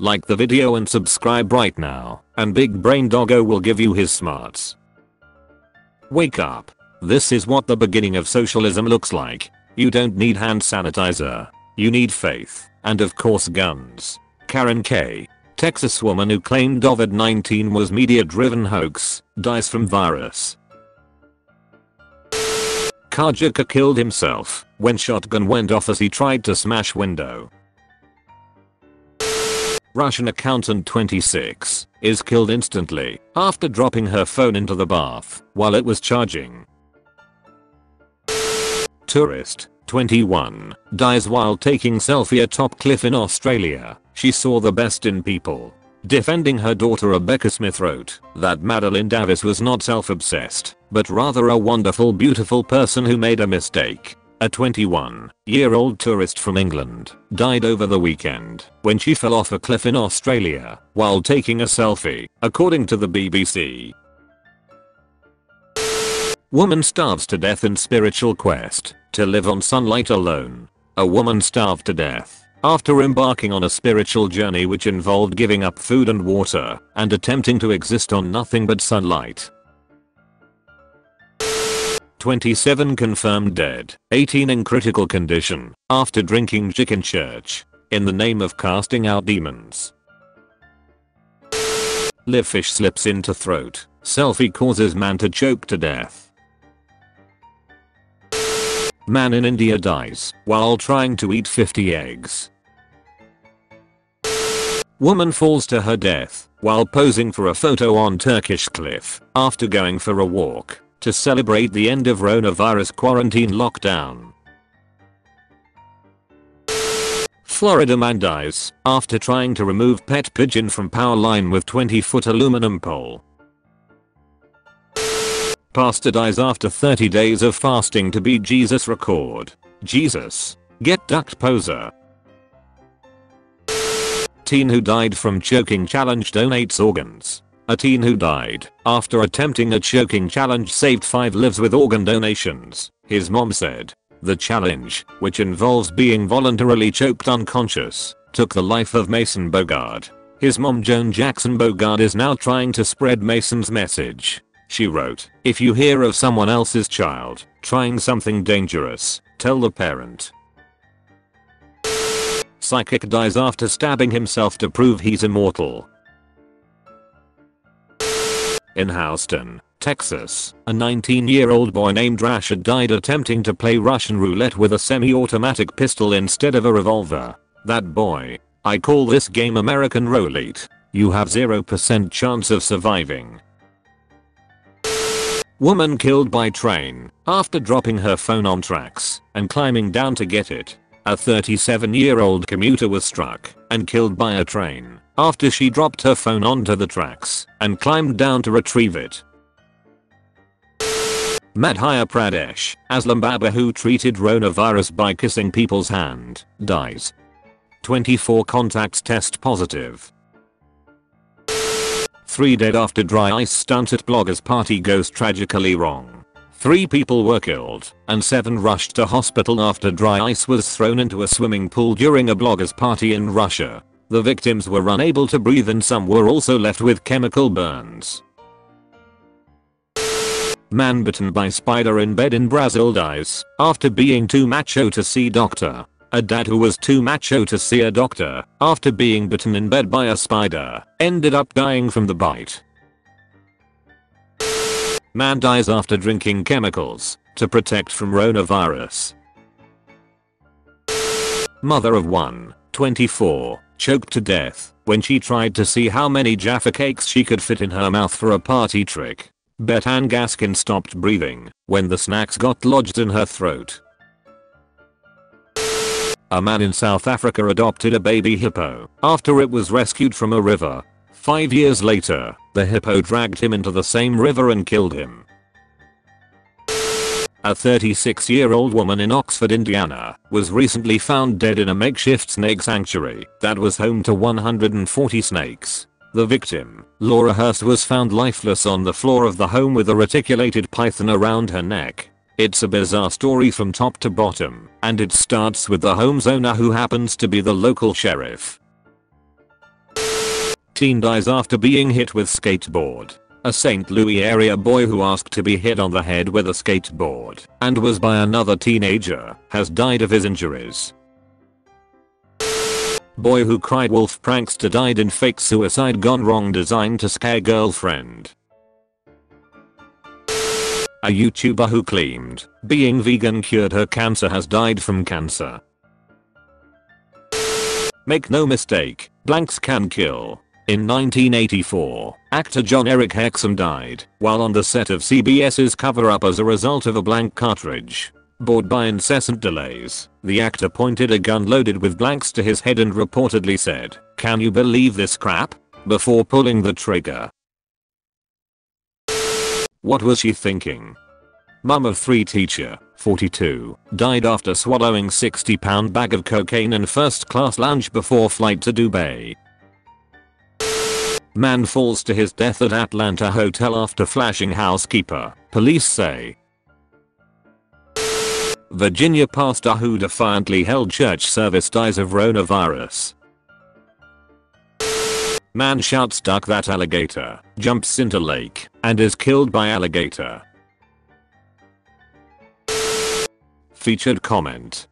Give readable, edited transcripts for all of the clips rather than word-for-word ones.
Like the video and subscribe right now, and Big Brain Doggo will give you his smarts. Wake up. This is what the beginning of socialism looks like. You don't need hand sanitizer. You need faith, and of course guns. Karen K., Texas woman who claimed COVID-19 was media-driven hoax, dies from virus. Carjacker killed himself when shotgun went off as he tried to smash window. Russian accountant 26 is killed instantly after dropping her phone into the bath while it was charging. Tourist 21 dies while taking selfie atop cliff in Australia. She saw the best in people. Defending her daughter Rebecca Smith wrote that Madeline Davis was not self-obsessed, but rather a wonderful beautiful person who made a mistake. A 21-year-old tourist from England died over the weekend when she fell off a cliff in Australia while taking a selfie, according to the BBC. Woman starves to death in spiritual quest to live on sunlight alone. A woman starved to death after embarking on a spiritual journey which involved giving up food and water and attempting to exist on nothing but sunlight. 27 confirmed dead, 18 in critical condition after drinking chicken church in the name of casting out demons. Live fish slips into throat. Selfie causes man to choke to death. Man in India dies while trying to eat 50 eggs. Woman falls to her death while posing for a photo on Turkish cliff after going for a walk to celebrate the end of coronavirus quarantine lockdown. Florida man dies after trying to remove pet pigeon from power line with 20-foot aluminum pole. Pastor dies after 30 days of fasting to beat Jesus record. Jesus, get ducked poser. Teen who died from choking challenge donates organs. A teen who died after attempting a choking challenge saved 5 lives with organ donations, his mom said. The challenge, which involves being voluntarily choked unconscious, took the life of Mason Bogard. His mom Joan Jackson Bogard is now trying to spread Mason's message. She wrote, "If you hear of someone else's child trying something dangerous, tell the parent." Psychic dies after stabbing himself to prove he's immortal. In Houston, Texas, a 19-year-old boy named Rashid died attempting to play Russian roulette with a semi-automatic pistol instead of a revolver. That boy. I call this game American roulette. You have 0% chance of surviving. Woman killed by train after dropping her phone on tracks and climbing down to get it. A 37-year-old commuter was struck and killed by a train after she dropped her phone onto the tracks and climbed down to retrieve it. Madhya Pradesh, Aslam Baba who treated coronavirus by kissing people's hand, dies. 24 contacts test positive. 3 dead after dry ice stunt at blogger's party goes tragically wrong. 3 people were killed and 7 rushed to hospital after dry ice was thrown into a swimming pool during a blogger's party in Russia. The victims were unable to breathe and some were also left with chemical burns. Man bitten by spider in bed in Brazil dies after being too macho to see doctor. A dad who was too macho to see a doctor after being bitten in bed by a spider ended up dying from the bite. Man dies after drinking chemicals to protect from coronavirus. Mother of 1, 24, choked to death when she tried to see how many Jaffa cakes she could fit in her mouth for a party trick. Bethan Gaskin stopped breathing when the snacks got lodged in her throat. A man in South Africa adopted a baby hippo after it was rescued from a river. 5 years later, the hippo dragged him into the same river and killed him. A 36-year-old woman in Oxford, Indiana, was recently found dead in a makeshift snake sanctuary that was home to 140 snakes. The victim, Laura Hurst, was found lifeless on the floor of the home with a reticulated python around her neck. It's a bizarre story from top to bottom, and it starts with the home's owner who happens to be the local sheriff. teen dies after being hit with skateboard. A St. Louis area boy who asked to be hit on the head with a skateboard and was by another teenager has died of his injuries. Boy who cried wolf prankster died in fake suicide gone wrong designed to scare girlfriend. A YouTuber who claimed being vegan cured her cancer has died from cancer. Make no mistake, blanks can kill. In 1984, actor John Eric Hexum died while on the set of CBS's cover-up as a result of a blank cartridge. Bored by incessant delays, the actor pointed a gun loaded with blanks to his head and reportedly said, "Can you believe this crap?" before pulling the trigger. What was she thinking? Mum of 3 teacher, 42, died after swallowing 60-pound bag of cocaine in first-class lounge before flight to Dubai. Man falls to his death at Atlanta hotel after flashing housekeeper, police say. Virginia pastor who defiantly held church service dies of coronavirus. Man shouts "duck that alligator," jumps into lake, and is killed by alligator. Featured comment.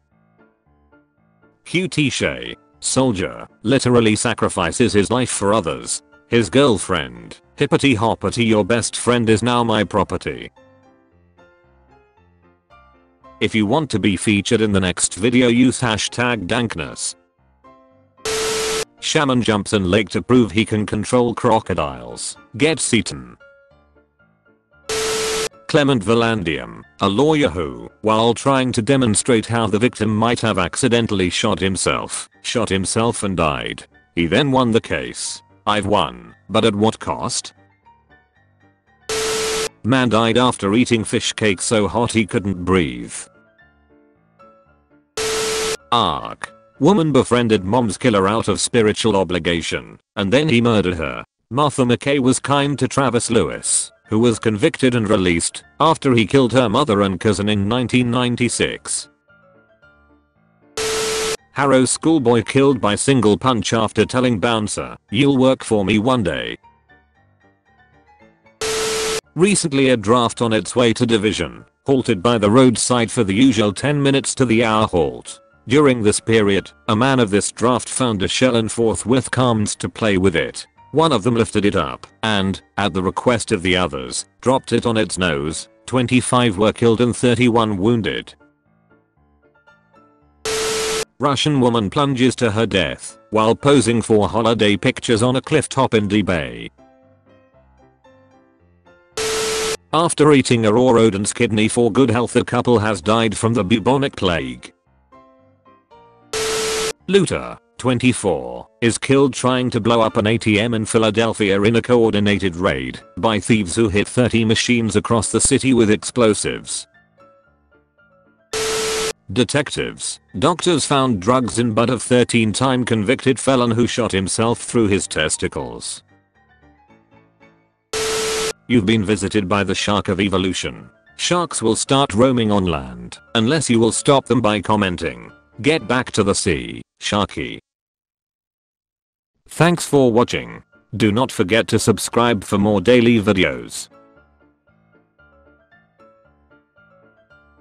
QT Shay, soldier, literally sacrifices his life for others. His girlfriend, hippity hoppity your best friend is now my property. If you want to be featured in the next video use #dankness. Shaman jumps in lake to prove he can control crocodiles, gets eaten. Clement Vallandigham, a lawyer who, while trying to demonstrate how the victim might have accidentally shot himself and died. He then won the case. I've won, but at what cost? Man died after eating fish cake so hot he couldn't breathe. Ark. Woman befriended mom's killer out of spiritual obligation, and then he murdered her. Martha McKay was kind to Travis Lewis, who was convicted and released after he killed her mother and cousin in 1996. Harrow schoolboy killed by single punch after telling bouncer, "You'll work for me one day." Recently a draft on its way to division, halted by the roadside for the usual 10 minutes to the hour halt. During this period, a man of this draft found a shell and forthwith commenced to play with it. One of them lifted it up and, at the request of the others, dropped it on its nose. 25 were killed and 31 wounded. Russian woman plunges to her death while posing for holiday pictures on a cliff top in Dubai. After eating a raw rodent's kidney for good health, a couple has died from the bubonic plague. Looter, 24, is killed trying to blow up an ATM in Philadelphia in a coordinated raid by thieves who hit 30 machines across the city with explosives. Detectives, doctors found drugs in butt of 13-time convicted felon who shot himself through his testicles. You've been visited by the shark of evolution. Sharks will start roaming on land unless you will stop them by commenting. Get back to the sea, Sharky. Thanks for watching. Do not forget to subscribe for more daily videos.